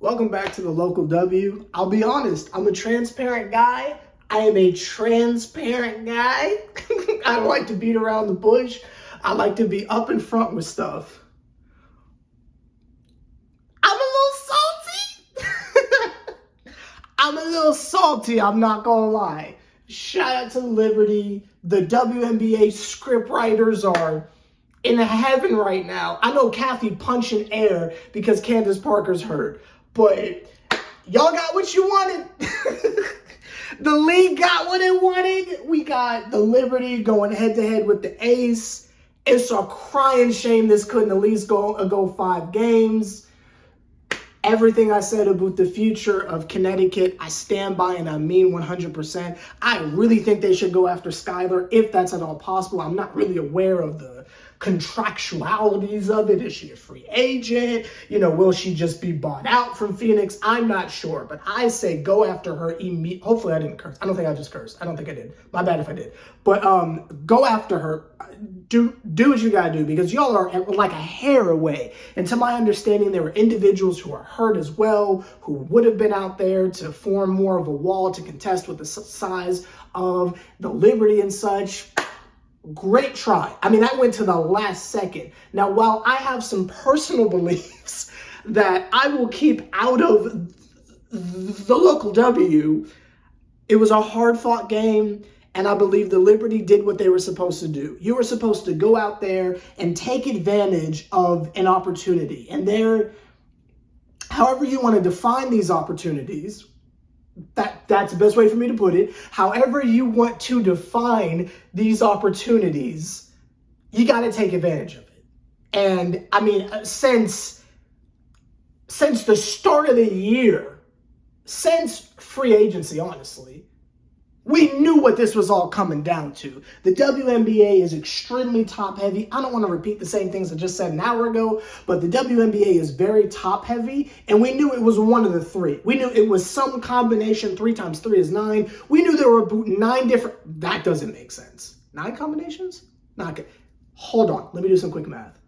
Welcome back to the local W. I'll be honest, I'm a transparent guy. I am a transparent guy. I don't like to beat around the bush. I like to be up in front with stuff. I'm a little salty. I'm not gonna lie. Shout out to Liberty. The WNBA script writers are in heaven right now. I know Kathy punching air because Candace Parker's hurt, but y'all got what you wanted. The league got what it wanted. We got the Liberty going head-to-head with the Ace. It's a crying shame this couldn't at least go 5 games. Everything I said about the future of Connecticut, I stand by and I mean 100%. I really think they should go after Skylar if that's at all possible. I'm not really aware of the contractualities of it. Is she a free agent? Will she just be bought out from Phoenix? I'm not sure, but I say go after her immediately. Hopefully I didn't curse. I don't think I just cursed. I don't think I did. My bad if I did. But go after her. Do what you gotta do, because y'all are like a hair away. And to my understanding, there were individuals who are hurt as well, who would have been out there to form more of a wall to contest with the size of the Liberty and such. Great try. I mean, that went to the last second. Now, while I have some personal beliefs that I will keep out of the local W, it was a hard-fought game, and I believe the Liberty did what they were supposed to do. You were supposed to go out there and take advantage of an opportunity. And however you want to define these opportunities, that's the best way for me to put it. However you want to define these opportunities, you got to take advantage of it. And I mean, since the start of the year, since free agency, honestly, we knew what this was all coming down to. The WNBA is extremely top heavy. I don't want to repeat the same things I just said an hour ago, but the WNBA is very top heavy, and we knew it was one of the 3. We knew it was some combination. 3 times 3 is 9. We knew there were 9 different. That doesn't make sense. 9 combinations? Not good. Hold on. Let me do some quick math.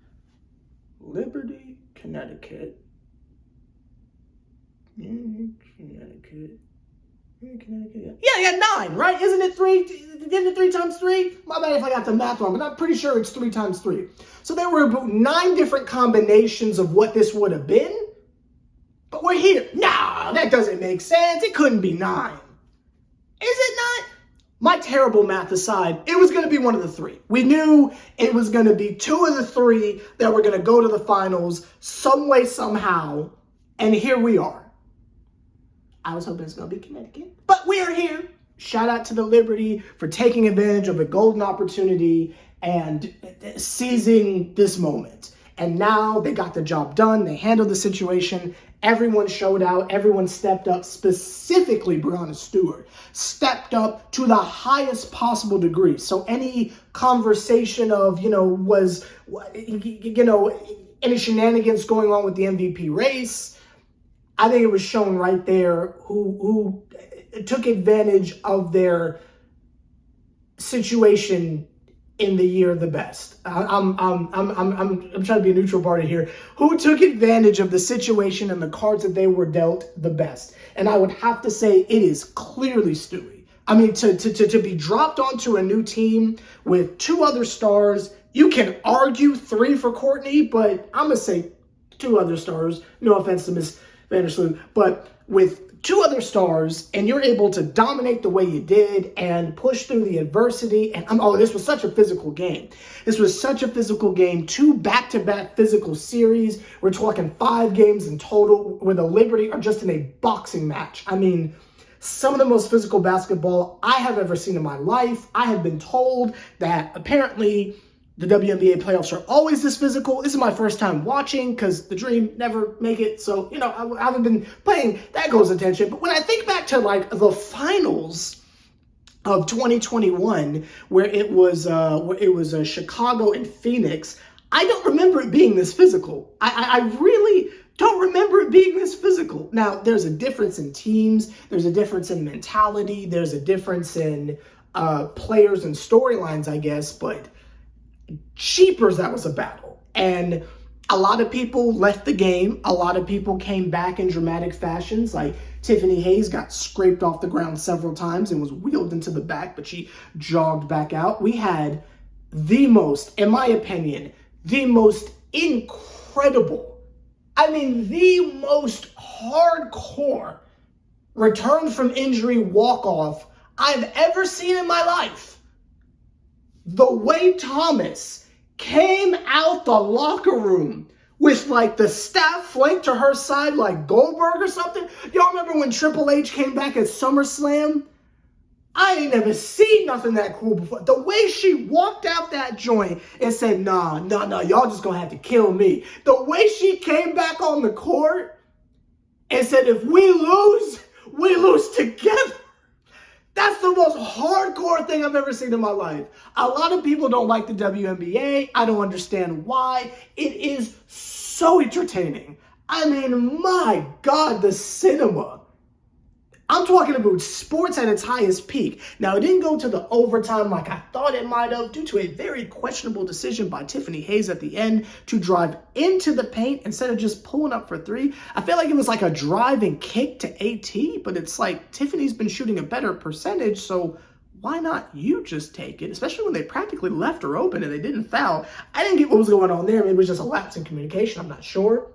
Liberty, Connecticut. Connecticut. Yeah, 9, right? Isn't it 3? Isn't it 3 times 3? My bad if I got the math wrong, but I'm pretty sure it's 3 times 3. So there were about 9 different combinations of what this would have been. But we're here. Nah, that doesn't make sense. It couldn't be 9. Is it not? My terrible math aside, it was going to be one of the 3. We knew it was going to be 2 of the 3 that were going to go to the finals some way, somehow. And here we are. I was hoping it's going to be Connecticut, but we are here. Shout out to the Liberty for taking advantage of a golden opportunity and seizing this moment. And now they got the job done. They handled the situation. Everyone showed out. Everyone stepped up, specifically Brianna Stewart, stepped up to the highest possible degree. So any conversation of, any shenanigans going on with the MVP race, I think it was shown right there who took advantage of their situation in the year the best. I'm trying to be a neutral party here. Who took advantage of the situation and the cards that they were dealt the best? And I would have to say it is clearly Stewie. I mean, to be dropped onto a new team with 2 other stars, you can argue 3 for Courtney, but I'm gonna say 2 other stars. No offense to Miss Vandersloot, but with 2 other stars, and you're able to dominate the way you did and push through the adversity. And this was such a physical game. This was such a physical game. 2 back-to-back physical series. We're talking 5 games in total, where the Liberty are just in a boxing match. I mean, some of the most physical basketball I have ever seen in my life. I have been told that apparently the WNBA playoffs are always this physical. This is my first time watching because the Dream never make it. So, I haven't been paying that close attention. But when I think back to the finals of 2021, where it was Chicago and Phoenix, I don't remember it being this physical. I really don't remember it being this physical. Now, there's a difference in teams. There's a difference in mentality. There's a difference in players and storylines, I guess. But cheapers, that was a battle. And A lot of people left the game. A lot of people came back in dramatic fashions. Like Tiffany Hayes got scraped off the ground several times and was wheeled into the back, but she jogged back out. We had the most, in my opinion, the most incredible, the most hardcore return from injury walk-off I've ever seen in my life. The way Thomas came out the locker room with like the staff flanked to her side like Goldberg or something. Y'all remember when Triple H came back at SummerSlam? I ain't never seen nothing that cool before. The way she walked out that joint and said, nah, y'all just gonna have to kill me. The way she came back on the court and said, if we lose together. That's the most hardcore thing I've ever seen in my life. A lot of people don't like the WNBA. I don't understand why. It is so entertaining. My God, the cinema. I'm talking about sports at its highest peak. Now, it didn't go to the overtime like I thought it might have due to a very questionable decision by Tiffany Hayes at the end to drive into the paint instead of just pulling up for three. I feel like it was like a driving kick to AT, but it's like Tiffany's been shooting a better percentage, so why not you just take it? Especially when they practically left her open and they didn't foul. I didn't get what was going on there. Maybe it was just a lapse in communication. I'm not sure.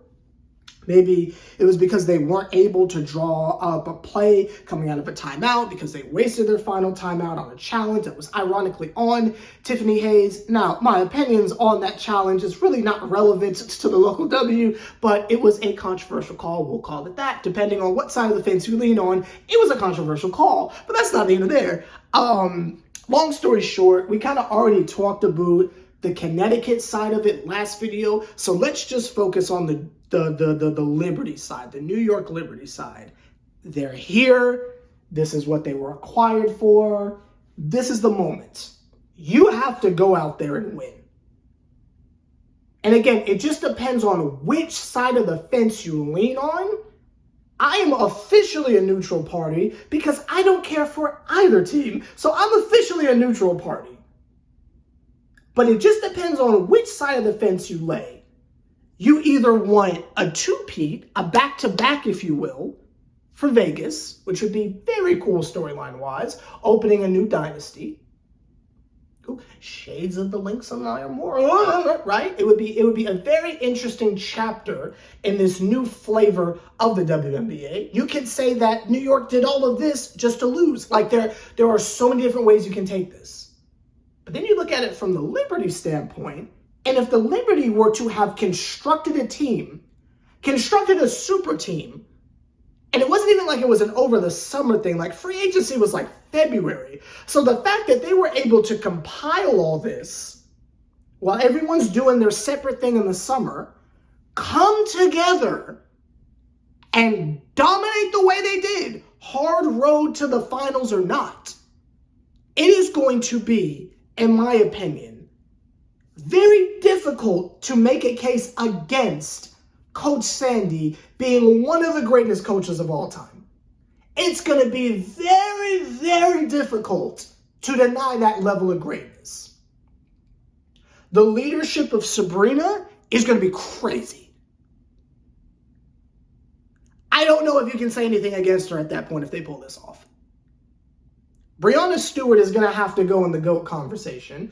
Maybe it was because they weren't able to draw up a play coming out of a timeout because they wasted their final timeout on a challenge that was ironically on Tiffany Hayes. Now, my opinions on that challenge is really not relevant to the local W, but it was a controversial call. We'll call it that. Depending on what side of the fence you lean on, it was a controversial call, but that's not the end of there. Long story short, we kind of already talked about the Connecticut side of it last video, so let's just focus on the Liberty side, the New York Liberty side. They're here. This is what they were acquired for. This is the moment. You have to go out there and win. And again, it just depends on which side of the fence you lean on. I am officially a neutral party because I don't care for either team. So I'm officially a neutral party. But it just depends on which side of the fence you lay. You either want a two-peat, a back-to-back, if you will, for Vegas, which would be very cool storyline-wise, opening a new dynasty. Ooh, shades of the Lynx and I are more, right? It would be a very interesting chapter in this new flavor of the WNBA. You could say that New York did all of this just to lose. Like there are so many different ways you can take this. But then you look at it from the Liberty standpoint, and if the Liberty were to have constructed a team, constructed a super team, and it wasn't even like it was an over the summer thing, like free agency was like February. So the fact that they were able to compile all this while everyone's doing their separate thing in the summer, come together and dominate the way they did, hard road to the finals or not, it is going to be, in my opinion, very difficult to make a case against Coach Sandy being one of the greatest coaches of all time. It's going to be very, very difficult to deny that level of greatness. The leadership of Sabrina is going to be crazy. I don't know if you can say anything against her at that point if they pull this off. Breonna Stewart is going to have to go in the GOAT conversation.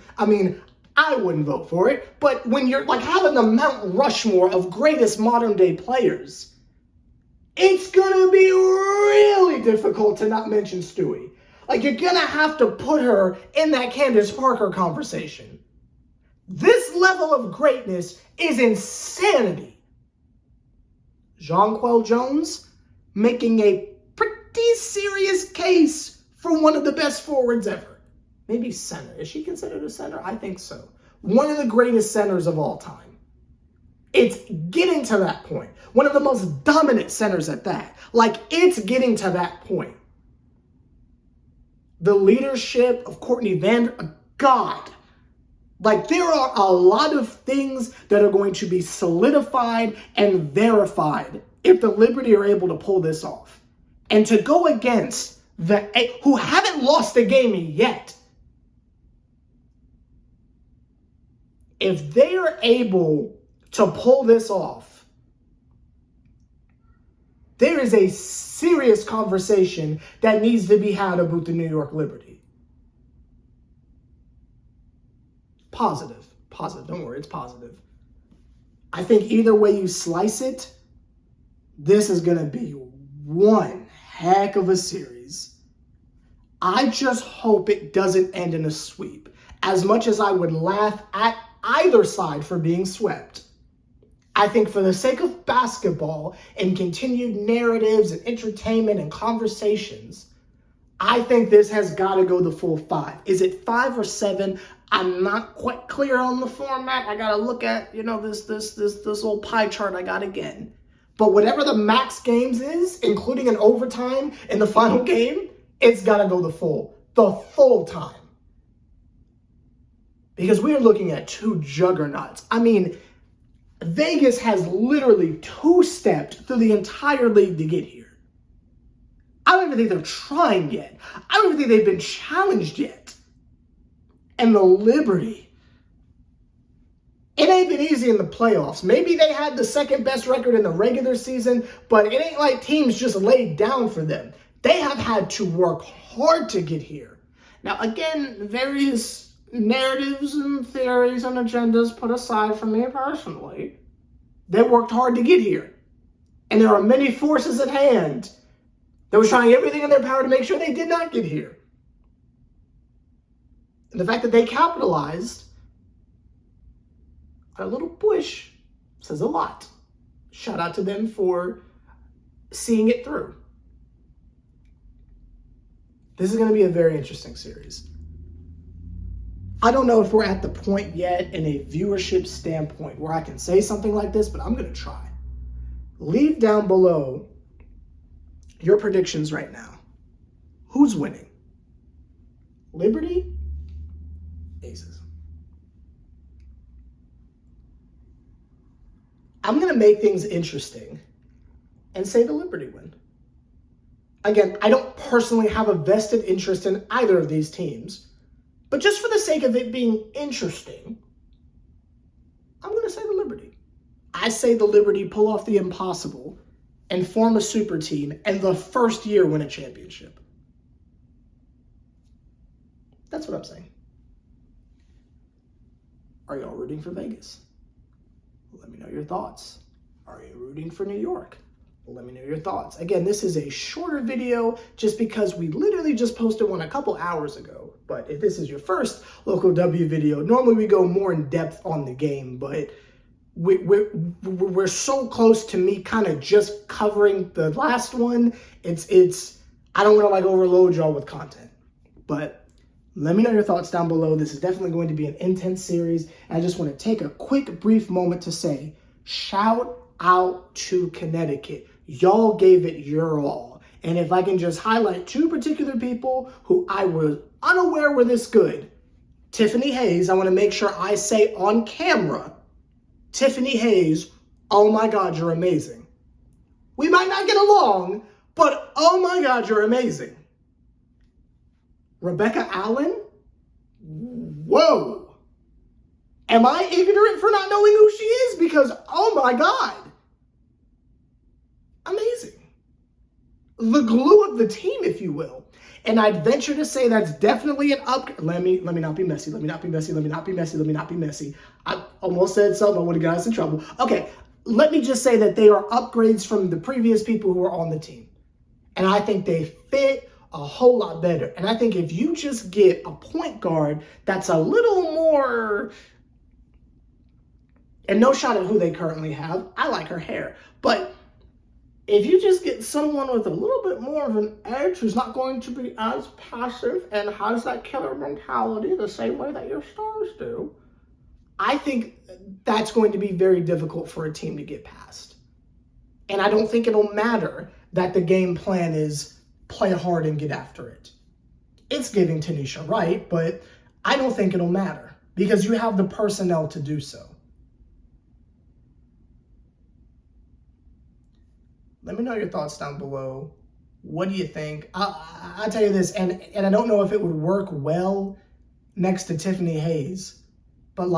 I wouldn't vote for it, but when you're like having the Mount Rushmore of greatest modern day players, it's going to be really difficult to not mention Stewie. Like, you're going to have to put her in that Candace Parker conversation. This level of greatness is insanity. Jonquel Jones making a pretty serious case for one of the best forwards ever. Maybe center. Is she considered a center? I think so. One of the greatest centers of all time. It's getting to that point. One of the most dominant centers at that. Like, it's getting to that point. The leadership of Courtney God. Like, there are a lot of things that are going to be solidified and verified if the Liberty are able to pull this off. And to go against who haven't lost a game yet, if they are able to pull this off, there is a serious conversation that needs to be had about the New York Liberty. Positive. Don't worry, it's positive. I think either way you slice it, this is going to be one heck of a series. I just hope it doesn't end in a sweep. As much as I would laugh at either side for being swept, I think for the sake of basketball and continued narratives and entertainment and conversations, I think this has got to go the full 5. Is it 5 or 7? I'm not quite clear on the format. I got to look at, this little pie chart I got again. But whatever the max games is, including an overtime in the final game, it's got to go the full time. Because we are looking at two juggernauts. I mean, Vegas has literally two-stepped through the entire league to get here. I don't even think they're trying yet. I don't even think they've been challenged yet. And the Liberty, it ain't been easy in the playoffs. Maybe they had the second best record in the regular season, but it ain't like teams just laid down for them. They have had to work hard to get here. Now, again, various narratives and theories and agendas put aside for me personally, they worked hard to get here. And there are many forces at hand that were trying everything in their power to make sure they did not get here. And the fact that they capitalized on a little push says a lot. Shout out to them for seeing it through. This is going to be a very interesting series. I don't know if we're at the point yet in a viewership standpoint where I can say something like this, but I'm going to try. Leave down below your predictions right now. Who's winning? Liberty? Aces. I'm going to make things interesting and say the Liberty win. Again, I don't personally have a vested interest in either of these teams, but just for the sake of it being interesting, I'm going to say the Liberty. I say the Liberty pull off the impossible and form a super team and the first year win a championship. That's what I'm saying. Are y'all rooting for Vegas? Let me know your thoughts. Are you rooting for New York? Let me know your thoughts. Again, this is a shorter video just because we literally just posted one a couple hours ago. But if this is your first local W video, normally we go more in depth on the game, but we're so close to me kind of just covering the last one. I don't want to overload y'all with content, but let me know your thoughts down below. This is definitely going to be an intense series. I just want to take a quick, brief moment to say, shout out to Connecticut. Y'all gave it your all. And if I can just highlight two particular people who I was unaware were this good. Tiffany Hayes, I want to make sure I say on camera, Tiffany Hayes, oh my God, you're amazing. We might not get along, but oh my God, you're amazing. Rebecca Allen? Whoa. Am I ignorant for not knowing who she is? Because, oh my God. Amazing. The glue of the team, if you will. And I'd venture to say that's definitely an upgrade. Let me not be messy. I almost said something. I would have got us in trouble. Okay, let me just say that they are upgrades from the previous people who were on the team. And I think they fit a whole lot better. And I think if you just get a point guard that's a little more, and no shot at who they currently have, I like her hair, but if you just get someone with a little bit more of an edge who's not going to be as passive and has that killer mentality the same way that your stars do, I think that's going to be very difficult for a team to get past. And I don't think it'll matter that the game plan is play hard and get after it. It's giving Tanisha right, but I don't think it'll matter because you have the personnel to do so. Let me know your thoughts down below. What do you think? I'll tell you this, and I don't know if it would work well next to Tiffany Hayes, but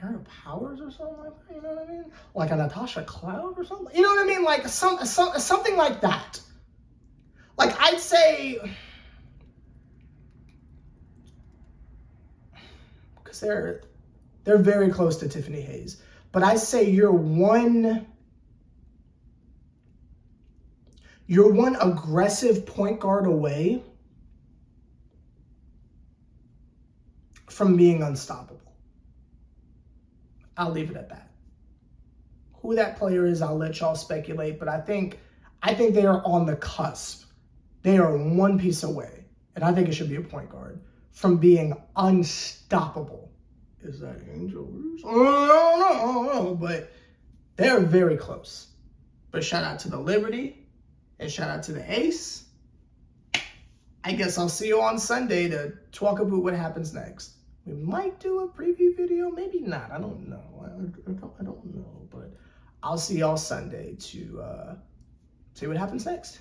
Aerial Powers or something like that, you know what I mean? Like a Natasha Cloud or something, you know what I mean? Like something like that. Like I'd say, because they're very close to Tiffany Hayes, but I say you're one aggressive point guard away from being unstoppable. I'll leave it at that. Who that player is, I'll let y'all speculate, but I think they are on the cusp. They are one piece away, and I think it should be a point guard, from being unstoppable. Is that Angel Reese? I don't know, but they're very close. But shout out to the Liberty, and shout out to the Ace. I guess I'll see you on Sunday to talk about what happens next. We might do a preview video, maybe not. I don't know. I don't know, but I'll see y'all Sunday to see what happens next.